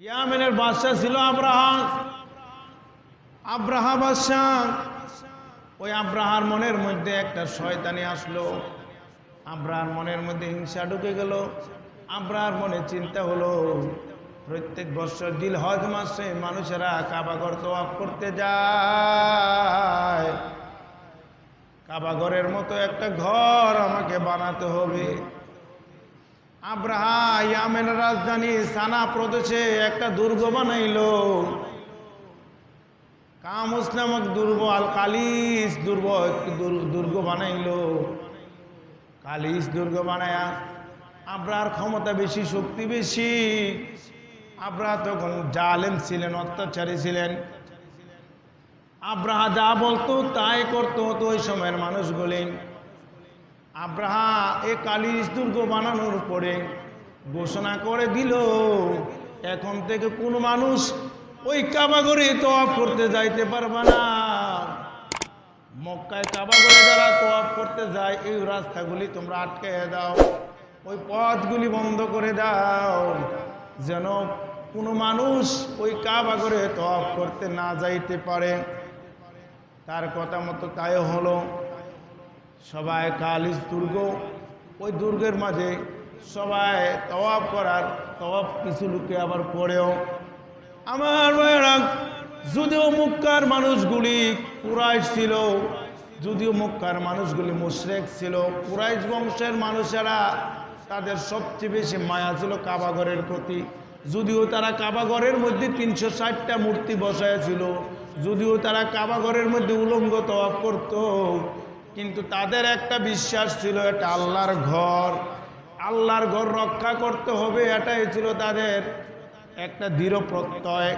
ইয়ামেনের বাদশা ছিল আব্রাহা। আব্রাহা বাদশা, ওই আব্রাহার মনের মধ্যে একটা শয়তানি আসলো। আব্রাহার মনের মধ্যে হিংসা ঢুকে গেল। আব্রাহার মনে চিন্তা হলো, প্রত্যেক বছর জিলহজ মাসে মানুষেরা কাবাঘর তওয়াফ করতে যায়, কাবাঘরের মতো একটা ঘর আমাকে বানাতে হবে। আব্রাহা ইয়ামেনের রাজধানী সানা প্রদেশে একটা দুর্গ বানাইল। কামুস নামক দুর্গ, আল কালিস দুর্গ বানাইল। কালিস দুর্গ বানায়া আব্রাহার ক্ষমতা বেশি, শক্তি বেশি। আব্রাহা তখন জালেম ছিলেন, অত্যাচারী ছিলেন। আব্রাহা যা বলতো তাই করতো হতো ওই সময়ের মানুষগুলি। আব্রাহা এ কালিস দুর্গ বানানোর পরে ঘোষণা করে দিল, এখন থেকে কোনো মানুষ ওই কাবাঘরে তওয়াফ করতে যাইতে পারবে না। মক্কায় কাবাঘরে যারা তওয়াফ করতে যায় এই রাস্তাগুলি তোমরা আটকে দাও, ওই পথগুলি বন্ধ করে দাও, যেন কোনো মানুষ ওই কাবাঘরে তওয়াফ করতে না যাইতে পারে। তার কথা মতো তাই হলো। সবাই কালিস দুর্গ, ওই দুর্গের মাঝে সবাই তওয়াফ করার, তওয়াফ কিছু লোকে আবার পড়েও। আমার ভাইয়েরা, যদিও মক্কার মানুষগুলি কুরাইশ ছিল, যদিও মক্কার মানুষগুলি মুশরিক ছিল, কুরাইশ বংশের মানুষেরা তাদের সবচেয়ে বেশি মায়া ছিল কাবাঘরের প্রতি। যদিও তারা কাবাঘরের মধ্যে 360টা মূর্তি বসাইছিল, যদিও তারা কাবাঘরের মধ্যে উলঙ্গ তওয়াফ করত, কিন্তু তাদের একটা বিশ্বাস ছিল, এটা আল্লাহর ঘর, আল্লাহর ঘর রক্ষা করতে হবে, এটাই ছিল তাদের একটা দৃঢ় প্রত্যয়।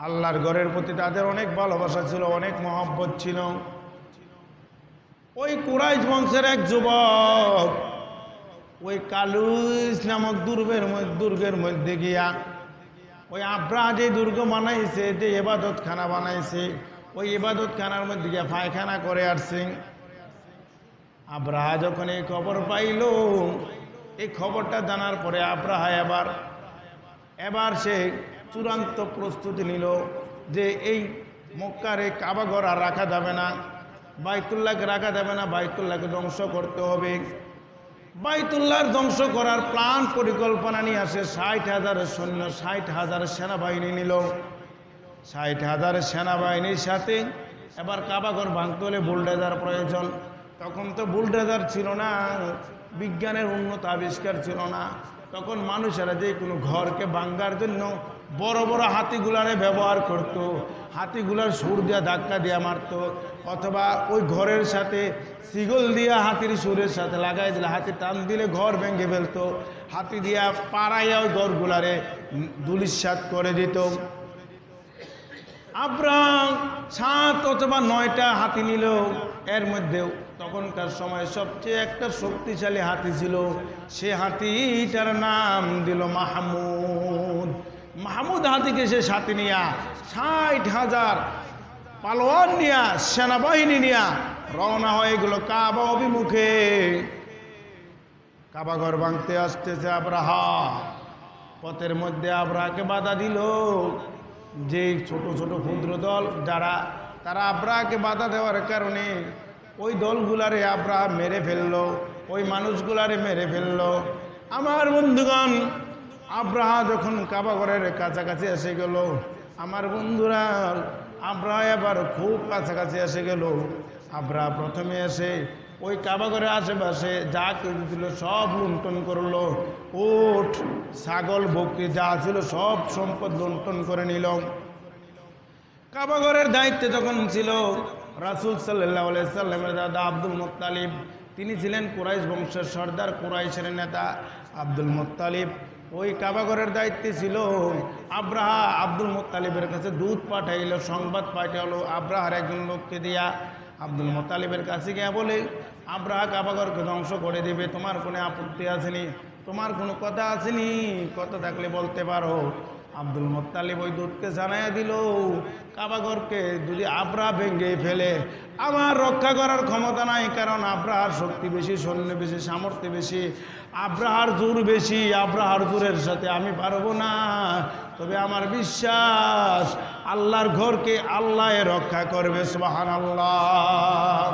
আল্লাহর ঘরের প্রতি তাদের অনেক ভালোবাসা ছিল, অনেক মহব্বত ছিল। ওই কুরাইশ বংশের এক যুবক ওই কালুস নামক দুর্গের মধ্যে গিয়া ওই আব্রাহা যে দুর্গ বানাইছে, যে ইবাদতখানা বানাইছে, ওই ইবাদতখানার মধ্যে গিয়া পায়খানা করে আসছে। আব্রাহা যখন এই খবর পাইল, এই খবরটা জানার পরে আব্রাহা এবার সে চূড়ান্ত প্রস্তুতি নিল যে এই মক্কার এই কাবাঘর আর রাখা যাবে না, বাইতুল্লাহকে রাখা যাবে না, বাইতুল্লাহকে ধ্বংস করতে হবে। বাইতুল্লাহর ধ্বংস করার প্ল্যান পরিকল্পনা নিয়ে আসে 60,000 সৈন্য, 60,000 সেনাবাহিনী নিল। 60,000 সেনাবাহিনীর সাথে এবার কাবাঘর ভাঙতে হলে বুলডোজার প্রয়োজন। তখন তো বুলডোজার ছিল না, বিজ্ঞানের উন্নত আবিষ্কার ছিল না। তখন মানুষেরা যে কোনো ঘরকে ভাঙার জন্য বড় বড় হাতিগুলারে ব্যবহার করত। হাতিগুলার সুর দিয়া ধাক্কা দিয়া মারত, অথবা ওই ঘরের সাথে শিকল দিয়া হাতির সুরের সাথে লাগাই দিলে, হাতি টান দিলে ঘর ভেঙে ফেলতো। হাতি দিয়া পাড়াইয়া ওই ঘরগুলারে ধূলিসাৎ করে দিত। আব্রাহা 7 অথবা 9টা হাতি নিল। এর মধ্যেও তখনকার সময় সবচেয়ে একটা শক্তিশালী হাতি ছিল, সে হাতিটার নাম দিল মাহমুদ। মাহমুদ হাতিকে সে সাথে নিয়া 60,000 পালোয়ান নিয়া, সেনাবাহিনী নিয়া রওনা হয়ে গেল কাবা অভিমুখে। কাবাঘর ভাঙতে আসতেছে আব্রাহা। পথের মধ্যে আব্রাহাকে বাধা দিল যে ছোট ছোট ক্ষুদ্র দল যারা, তারা আব্রাহাকে বাধা দেওয়ার কারণে ওই দলগুলারে আব্রাহা মেরে ফেললো, ওই মানুষগুলারে মেরে ফেললো। আমার বন্ধুগণ, আব্রাহা যখন কাবাঘরের কাছাকাছি এসে গেল, আমার বন্ধুরা, আব্রাহা এবার খুব কাছাকাছি এসে গেল। আব্রাহা প্রথমে এসে ওই কাবাঘরের আশেপাশে যা কিছু ছিল সব লুণ্ঠন করলো। উট, ছাগল, বকরি যা ছিল সব সম্পদ লুণ্ঠন করে নিল। কাবাঘরের দায়িত্বে যখন ছিল রাসূল সাল্লাল্লাহু আলাইহি সাল্লামের দাদা আব্দুল মুত্তালিব, তিনি ছিলেন কুরাইশ বংশের সর্দার, কুরাইশের নেতা আব্দুল মুত্তালিব। ওই কাবাঘরের দায়িত্বে ছিল। আব্রাহা আব্দুল মুত্তালিবের কাছে দূত পাঠাইল, সংবাদ পাঠালো আব্রাহার একজন লোককে দিয়া। আব্দুল মুত্তালিবের কাছে গিয়া বলে, আব্রাহা কাবাঘরকে ধ্বংস করে দেবে, তোমার কোনো আপত্তি আসেনি? তোমার কোনো কথা আসেনি? কথা থাকলে বলতে পারো। আব্দুল মুত্তালিব ওই দূতকে জানাইয়া দিল, কাবাঘরকে যদি আবরাহা ভেঙে ফেলে আমার রক্ষা করার ক্ষমতা নাই, কারণ আবরাহার শক্তি বেশি, সৈন্য বেশি, সামর্থ্য বেশি, আবরাহার জোর বেশি, আবরাহার জোরের সাথে আমি পারবো না। তবে আমার বিশ্বাস আল্লাহর ঘরকে আল্লাহ রক্ষা করবে। সুবহানাল্লাহ।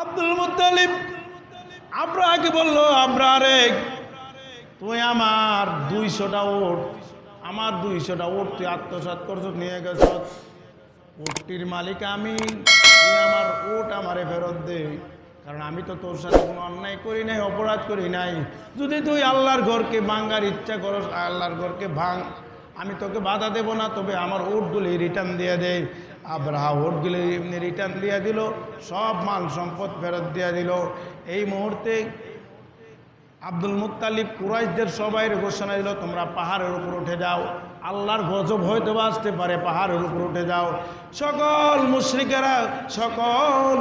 আব্দুল মুত্তালিব আবরাহাকে বলল, আবরাহা রে, তুই আমার 200টা উট, আমার 200টা উট তুই আত্মসাৎ করছ, নিয়ে গেছ, উটটির মালিক আমি, তুই আমার উট আমারে ফেরত দে, কারণ আমি তো তোর সাথে কোনো অন্যায় করি নাই, অপরাধ করি নাই। যদি তুই আল্লাহর ঘরকে ভাঙার ইচ্ছা করস, আল্লাহর ঘরকে ভাঙ, আমি তোকে বাধা দেব না, তবে আমার উটগুলি রিটার্ন দিয়ে দে। আবরাহা উটগুলি এমনি রিটার্ন দিয়ে দিল, সব মাল সম্পদ ফেরত দিয়ে দিল। এই মুহূর্তে আব্দুল মুত্তালিব কুরাইশদের সবাই ঘোষণা দিল, তোমরা পাহাড়ের উপর উঠে যাও, আল্লাহর গজব হয়তো আসতে পারে, পাহাড়ের উপর উঠে যাও। সকল মুশরিকেরা, সকল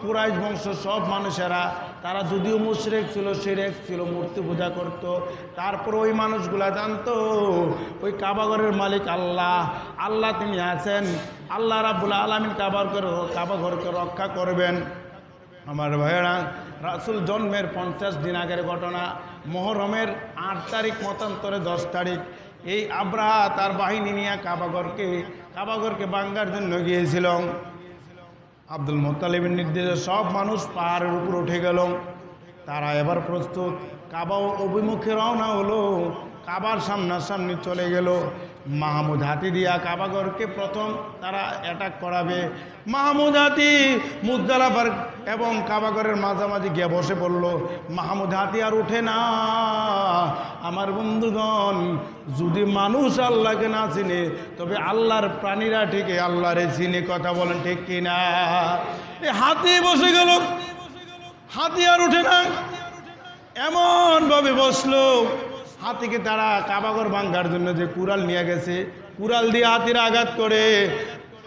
কুরাইশ বংশ সব মানুষেরা, তারা যদিও মুশরিক ছিল, শিরক ছিল, মূর্তি পূজা করত, তারপর ওই মানুষগুলা জানতো ওই কাবাঘরের মালিক আল্লাহ, আল্লাহ তিনি আছেন, আল্লাহ রাব্বুল আলামিন কাবাঘরকে রক্ষা করবেন। আমার ভাইয়েরা, রাসূল জন্মের 50 দিন আগের ঘটনা, মুহররমের 8 তারিখ মতান্তরে 10 তারিখ এই আবরাহা তার বাহিনী নিয়ে কাবাঘরকে ভাঙার জন্য গিয়েছিল। আব্দুল মুত্তালিবের নির্দেশে সব মানুষ পাহাড়ের উপর উঠে গেল। তারা এবার প্রস্তুত, কাবা অভিমুখে রওনা হলো, কাবার সামনাসামনি চলে গেল। মাহমুদ হাতি দিয়া কাবাঘরকে প্রথম তারা অ্যাটাক করাবে। মাহমুদ হাতি মুজদালিফার এবং কাবাঘরের মাঝামাঝি গিয়ে বসে পড়ল। মাহমুদ হাতি আর উঠে না। আমার বন্ধুগণ, যদি মানুষ আল্লাহকে না চিনে, তবে আল্লাহর প্রাণীরা ঠিকই আল্লাহরে চিনে, কথা বলেন ঠিক কিনা? এই হাতি বসে গেল, হাতি আর উঠে না, এমন ভাবে বসলো। হাতিকে তারা কাবাঘর ভাঙার জন্য যে কুড়াল নিয়ে গেছে, কুড়াল দিয়ে হাতির আঘাত করে,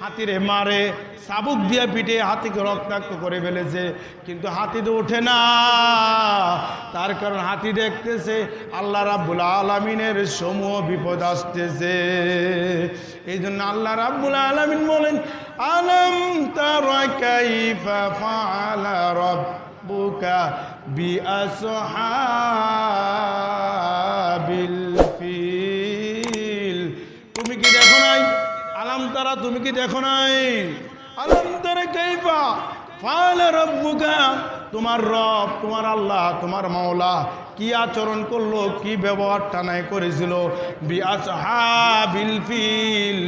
হাতিরে মারে, চাবুক দিয়ে পিটে হাতিকে রক্তাক্ত করে ফেলেছে। কিন্তু হাতি তো ওঠে না, তার কারণ হাতি দেখতেছে আল্লাহ রাব্বুল আলামিনের সমূহ বিপদ আসতেছে। এই জন্য আল্লাহ রাব্বুল আলামিন বলেন, আলাম তারা কাইফা ফাআলা রাব্বুকা বিআসহাবিল ফিল। তুমি কি দেখো নাই? আলাম তারা, তুমি কি দেখো নাই? আলাম তারা কাইফা ফাআলা রাব্বুকা, তোমার রব, তোমার আল্লাহ, তোমার মাওলা কি আচরণ করলো, কি ব্যবহারটা নাই করেছিল বিআসহাবিল ফিল,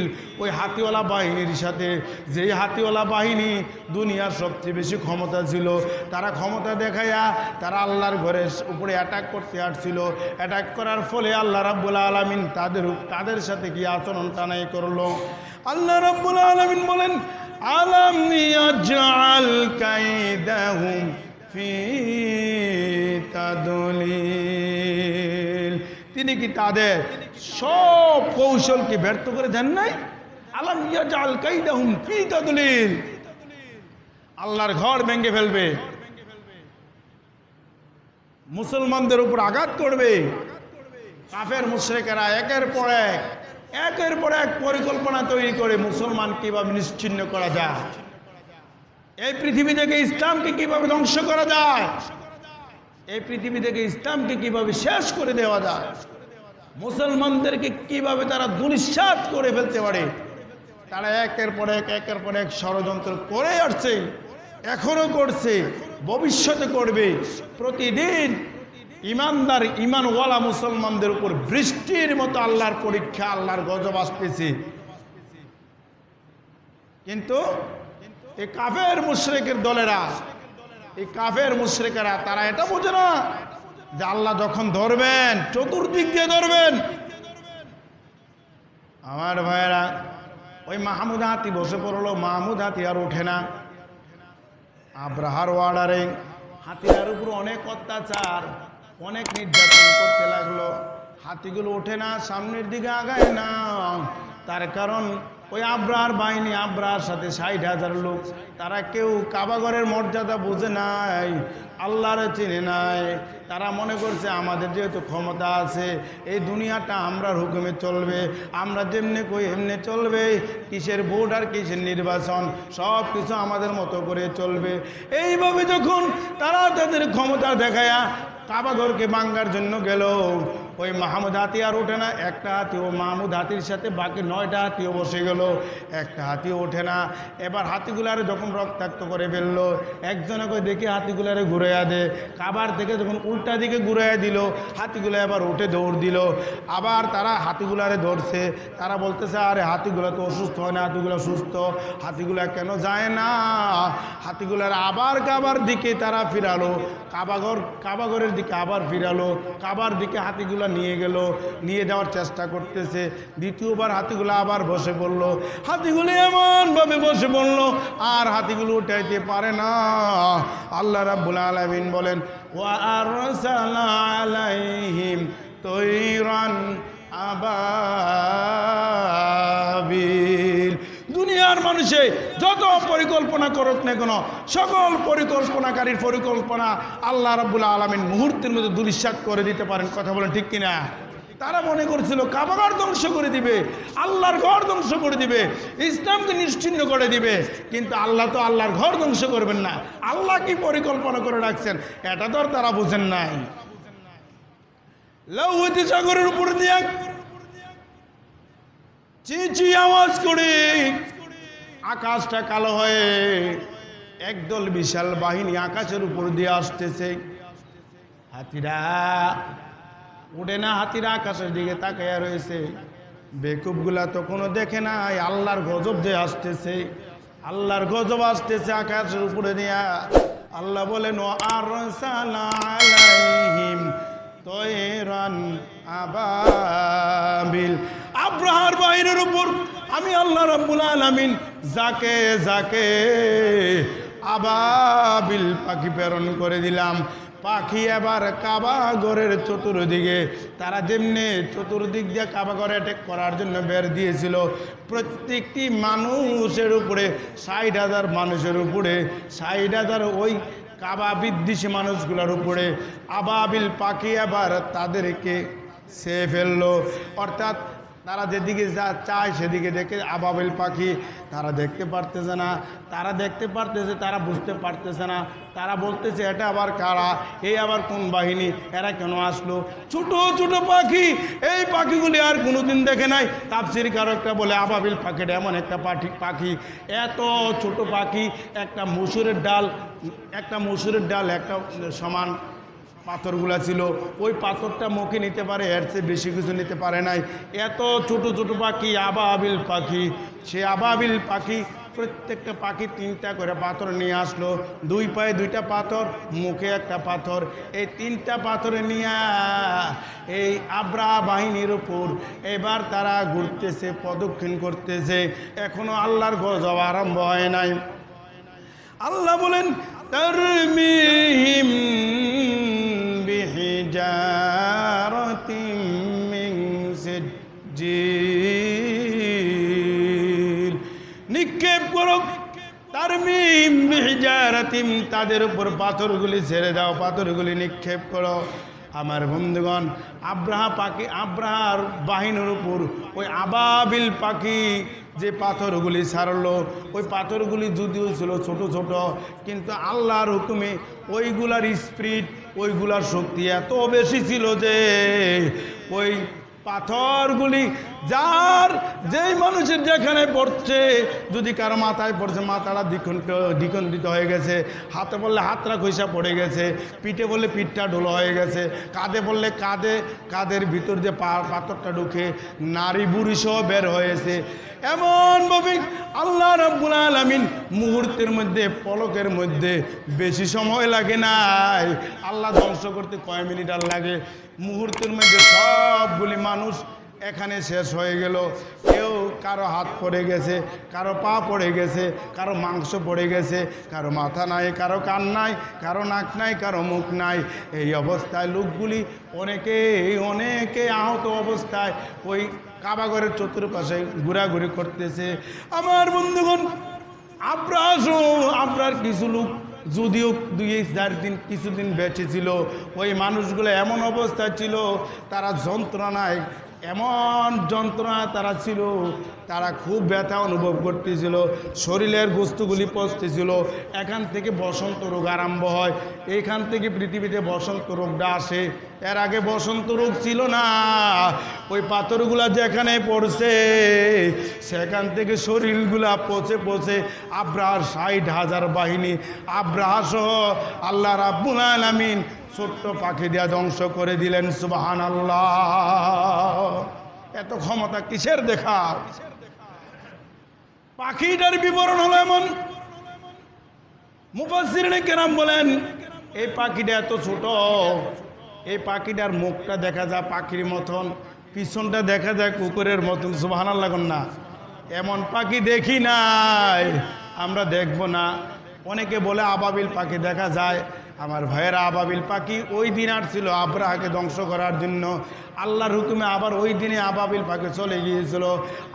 ওই হাতিওয়ালা বাহিনীর সাথে। যেই হাতিওয়ালা বাহিনী দুনিয়ার সবচেয়ে বেশি ক্ষমতা ছিল, তারা ক্ষমতা দেখাইয়া তারা আল্লাহর ঘরের উপরে অ্যাটাক করতে আসছিল। অ্যাটাক করার ফলে আল্লাহ রাব্বুল আলামিন তাদের সাথে কি আচরণটা নাই করলো। আল্লাহ রাব্বুল আলামিন বলেন, আলাম ইয়াজআল কাইদাহুম ফি তাদলিল, তিনি কি তাদের সব কৌশলকে ব্যর্থ করে দেন নাই? আলাম ইয়াজআল কাইদাহুম ফি তাদলিল, আল্লাহর ঘর ভেঙে ফেলবে, মুসলমানদের উপর আঘাত করবে। কাফের মুশরিকেরা একের পর এক পরিকল্পনা তৈরি করে মুসলমান কিভাবে নিশ্চিহ্ন করা যায়, এই পৃথিবী থেকে ইসলামকে কিভাবে ধ্বংস করা যায়, এই পৃথিবী থেকে ইসলামকে কিভাবে শেষ করে দেওয়া যায়, মুসলমানদেরকে কিভাবে তারা দুনিশ্বাত করে ফেলতে পারে, তারা একের পর এক ষড়যন্ত্র করে আসছে, এখনো করছে, ভবিষ্যতে করবে। প্রতিদিন ইমানদার, ইমানওয়ালা মুসলমানদের উপর বৃষ্টির মতো আল্লাহর পরীক্ষা, আল্লাহর গজব আসতেছে। কিন্তু এই কাফের মুশরিকের দলেরা, এই কাফের মুশরিকেরা, তারা এটা বোঝে না যে আল্লাহ যখন ধরবেন চতুর্দিক দিয়ে ধরবেন। আমার ভাইয়েরা, ওই মাহমুদ হাতি বসে পড়লো। মাহমুদ হাতি আর ওঠে না। আবরাহার ওয়ার্ডারে হাতির উপর অনেক অত্যাচার, অনেক নির্যাতন করতে লাগলো। হাতিগুলো ওঠে না, সামনের দিকে আগায় না। তার কারণ ওই আব্রাহার বাহিনী, আব্রাহার সাথে 60,000 লোক, তারা কেউ কাবাঘরের মর্যাদা বুঝে নাই, আল্লাহরে চিনে নাই। তারা মনে করছে আমাদের যেহেতু ক্ষমতা আছে, এই দুনিয়াটা আমরার হুকুমে চলবে, আমরা যেমনি কই এমনি চলবে, কিসের ভোট আর কিসের নির্বাচন, সব কিছু আমাদের মতো করে চলবে। এইভাবে যখন তারা তাদের ক্ষমতা দেখায়া কাবাঘরকে ভাঙ্গার জন্য গেল, ওই মাহমুদ হাতি আর ওঠে না, একটা হাতি, ও মাহমুদ হাতির সাথে বাকি 9টা হাতিও বসে গেল, একটা হাতিও ওঠে না। এবার হাতিগুলারে যখন রক্তাক্ত করে ফেললো, একজনে করে দেখে হাতিগুলারে ঘুরাইয়া দে, কাবার থেকে যখন উল্টা দিকে ঘুরাইয়া দিল, হাতিগুলো এবার উঠে দৌড় দিল। আবার তারা হাতিগুলারে ধরছে, তারা বলতেছে আরে হাতিগুলো তো অসুস্থ হয় না, হাতিগুলো সুস্থ, হাতিগুলা কেন যায় না? হাতিগুলার আবার কাবার দিকে তারা ফিরালো, কাবাঘরের দিকে আবার ফিরালো, কাবার দিকে হাতিগুলা নিয়ে গেল, নিয়ে যাওয়ার চেষ্টা করতেছে। দ্বিতীয়বার হাতিগুলো আবার বসে পড়ল, হাতিগুলো এমনভাবে বসে পড়ল আর হাতিগুলো উঠাইতে পারে না। আল্লাহ রাব্বুল আলামিন বলেন ওয়া আরসালা আলাইহিম তৈরান আবাবিল। দুনিয়ার মানুষে যত পরিকল্পনা করুক না কেন, সকল পরিকল্পনাকারীর পরিকল্পনা আল্লাহ রাব্বুল আলামিন মুহূর্তের মধ্যে দুলিশাত করে দিতে পারেন। কথা বলেন ঠিক কিনা? তারা মনে করছিল কাবাঘর ধ্বংস করে দিবে, আল্লাহর ঘর ধ্বংস করে দিবে, ইসলামকে নিশ্চিহ্ন করে দিবে, কিন্তু আল্লাহ তো আল্লাহর ঘর ধ্বংস করবেন না। আল্লাহ কি পরিকল্পনা করে রাখছেন এটা তো তারা বুঝেন নাই। লৌহিত সাগরের উপর দিয়ে চিঁচি আওয়াজ করে আকাশটা কালো হয়ে একদল বিশাল বাহিনী আকাশের উপর দিয়ে আসতেছে। হাতিরা উড়ে না, হাতিরা আকাশের দিকে তাকাইয়া রয়েছে। বেকুবগুলা তো কোনো দেখে না আল্লাহর গজব যে আসতেছে, আল্লাহর গজব আসতেছে আকাশের উপরে দিয়া। আল্লাহ বলেন ও আরসালা আলাইহিম তয়রান আবাবিল। আব্রাহার বাহিনীর উপর আমি আল্লাহ রাব্বুল আলামিন যাকে যাকে আবাবিল পাখি প্রেরণ করে দিলাম। পাখি এবার কাবাঘরের চতুর্দিকে, তারা যেমনি চতুর্দিক দিয়ে কাবাঘরে অ্যাটাক করার জন্য বের দিয়েছিল, প্রত্যেকটি মানুষের উপরে 60,000 মানুষের উপরে 60,000 ওই কাবা বিদ্বেষী মানুষগুলোর উপরে আবাবিল পাখি এবার তাদেরকে সে ফেললো। অর্থাৎ তারা যেদিকে যা চায় সেদিকে দেখে আবাবিল পাখি, তারা দেখতে পারতেছে না, তারা দেখতে পারতেছে, তারা বুঝতে পারতেছে না। তারা বলতেছে এটা আবার কারা, এই আবার কোন বাহিনী, এরা কেন আসলো? ছোট ছোট পাখি, এই পাখিগুলি আর কোনোদিন দেখে নাই। তাফসীর কারকরা বলে আবাবিল পাখিটা এমন একটা পাখি, এত ছোট পাখি, একটা মসুরের ডাল একটা সমান পাথরগুলা ছিল, ওই পাথরটা মুখে নিতে পারে, এর চেয়ে বেশি কিছু নিতে পারে নাই। এত ছোট ছোট পাখি আবাবিল পাখি। সে আবাবিল পাখি প্রত্যেকটা পাখি 3টা করে পাথর নিয়ে আসলো, 2 পায়ে 2টা পাথর, মুখে একটা পাথর। এই 3টা পাথরে নিয়ে এই আব্রাহা বাহিনীর উপর এবার তারা ঘুরতেছে, প্রদক্ষিণ করতেছে। এখনো আল্লাহর গজব আরম্ভ হয় নাই। আল্লাহ বলেন তারমিহিম বিহিজারাতিম মিন সিজ্জিল। নিক্ষেপ করো, তারমিহিম বিহিজারাতিম, তাদের উপর পাথরগুলি ছেড়ে দাও, পাথরগুলি নিক্ষেপ করো। আমার বন্ধুগণ, আব্রাহার বাহিনীর উপর ওই আবাবিল পাখি যে পাথরগুলি ছাড়লো, ওই পাথরগুলি যদিও ছিল ছোট ছোট, কিন্তু আল্লাহর হুকুমে ওইগুলার স্পিড, ওইগুলার শক্তি এত বেশি ছিল যে ওই পাথরগুলি যেই মানুষের যেখানে পড়ছে, যদি কারো মাথায় পড়ছে মাথাটা দ্বিখণ্ডিত হয়ে গেছে, হাতে বললে হাতটা খইসা পড়ে গেছে, পিঠে বললে পিঠটা ঢোলা হয়ে গেছে, কাঁধে বললে কাঁধের ভিতর দিয়ে পাথরটা ঢুকে নারী বুড়ি সহ বের হয়েছে। এমনভাবে আল্লাহ রাব্বুল আলামিন মুহূর্তের মধ্যে, পলকের মধ্যে, বেশি সময় লাগে নাই। আল্লাহ ধ্বংস করতে কয় মিনিট আর লাগে? মুহূর্তের মধ্যে সবগুলি মানুষ এখানে শেষ হয়ে গেল। কেউ কারো হাত পড়ে গেছে, কারো পা পড়ে গেছে, কারো মাংস পড়ে গেছে, কারো মাথা নাই, কারো কান নাই, কারো নাক নাই, কারো মুখ নাই। এই অবস্থায় লোকগুলি অনেকে আহত অবস্থায় ওই কাবাঘরের চতুর্পাশে ঘোরাঘুরি করতেছে। আমার বন্ধুগণ, আব্রার কিছু লোক যদিও 2-4 দিন কিছুদিন বেঁচে ছিল, ওই মানুষগুলো এমন অবস্থা ছিল, তারা যন্ত্রণায় এমন যন্ত্রণা তারা ছিল, তারা খুব ব্যথা অনুভব করতেছিল, শরীরের গোস্তগুলি পচতেছিল। এখান থেকে বসন্ত রোগ আরম্ভ হয়, এইখান থেকে পৃথিবীতে বসন্ত রোগটা আসে। এর আগে বসন্ত রোগ ছিল না, ওই পাথরগুলা যেখানে পড়ছে সেখান থেকে শরীরগুলা পচে পচে আব্রাহার 60,000 বাহিনী, আব্রাহা সহ আল্লাহ রাব্বুল আলামিন ছোট্ট পাখি দিয়া ধ্বংস করে দিলেন। সুবহানাল্লাহ। এত ক্ষমতা কিসের দেখা? পাখিটার বিবরণ হলো এমন, মুফাসসিরিনে কেরাম বলেন এই পাখিটা এত ছোট, এই পাখিটার মুখটা দেখা যায় পাখির মতন, পিছনটা দেখা যায় কুকুরের মতন। সুবহানাল্লাহ না? এমন পাখি দেখি নাই, আমরা দেখব না। অনেকে বলে আবাবিল পাখি দেখা যায়। আমার ভাইয়েরা, আবাবিল পাখি ওই দিন আর ছিল আব্রাহাকে ধ্বংস করার জন্য। আল্লাহর হুকুমে আবার ওই দিনে আবাবিল পাখি চলে গিয়েছিল।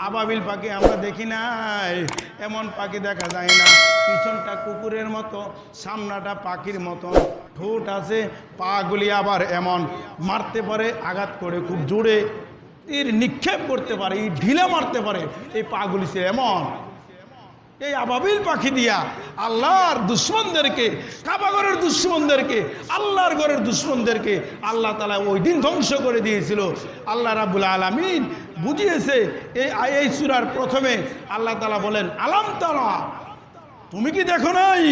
আবাবিল পাখি আমরা দেখি নাই, এমন পাখি দেখা যায় না। পিছনটা কুকুরের মতো, সামনাটা পাখির মতো, ঠোঁট আছে, পাগুলি আবার এমন, মারতে পারে, আঘাত করে খুব জোরে তীর নিক্ষেপ করতে পারে, ঢিলা মারতে পারে। এই পাগুলি সে এমন। এই আবাবিল পাখি দিয়া আল্লাহর দুশ্মনদেরকে, কাবাঘরের দুশ্মনদেরকে, আল্লাহর ঘরের দুশ্মনদেরকে আল্লাহ তাআলা ওই দিন ধ্বংস করে দিয়েছিল। আল্লাহ রাব্বুল আলামিন বুঝিয়েছে। এই সূরার প্রথমে আল্লাহ তাআলা বলেন, আলাম তারা, তুমি কি দেখো নাই?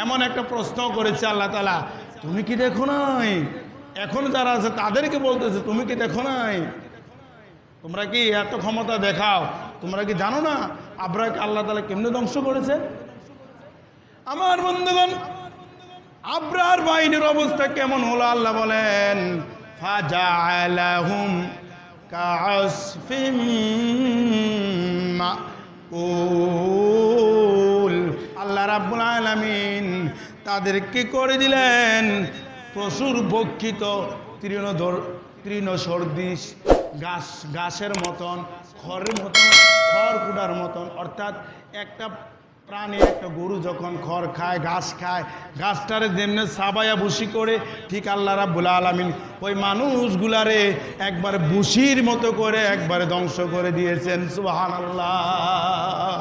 এমন একটা প্রশ্ন করেছে আল্লাহ তাআলা, তুমি কি দেখো নাই? এখন যারা আছে তাদেরকে বলতেছে, তুমি কি দেখো নাই? তোমরা কি এত ক্ষমতা দেখাও, তোমরা কি জানো না আব্রাহাকে আল্লাহ তাআলা কেমনে ধ্বংস করেছে? আমার বন্ধুগণ, আব্রাহার বাহিনীর অবস্থা কেমন হলো আল্লাহ বলেন, ফাজাআলাহুম কাআসফিম মাকুল। আল্লাহ রাব্বুল আলামিন তাদেরকে করে দিলেন প্রচুর ভক্ষিত তৃণসদৃশ ঘাসের মতন, খড়ের মতন, খড়কুটার মতন। অর্থাৎ একটা প্রাণী, একটা গরু যখন খড় খায়, ঘাস খায়, ঘাসটারে যেমনি সাবায়া ভুসি করে, ঠিক আল্লাহ রাব্বুল আলামিন ওই মানুষগুলারে একবারে ভুসির মতো করে একবারে ধ্বংস করে দিয়েছেন। সুবহানাল্লাহ।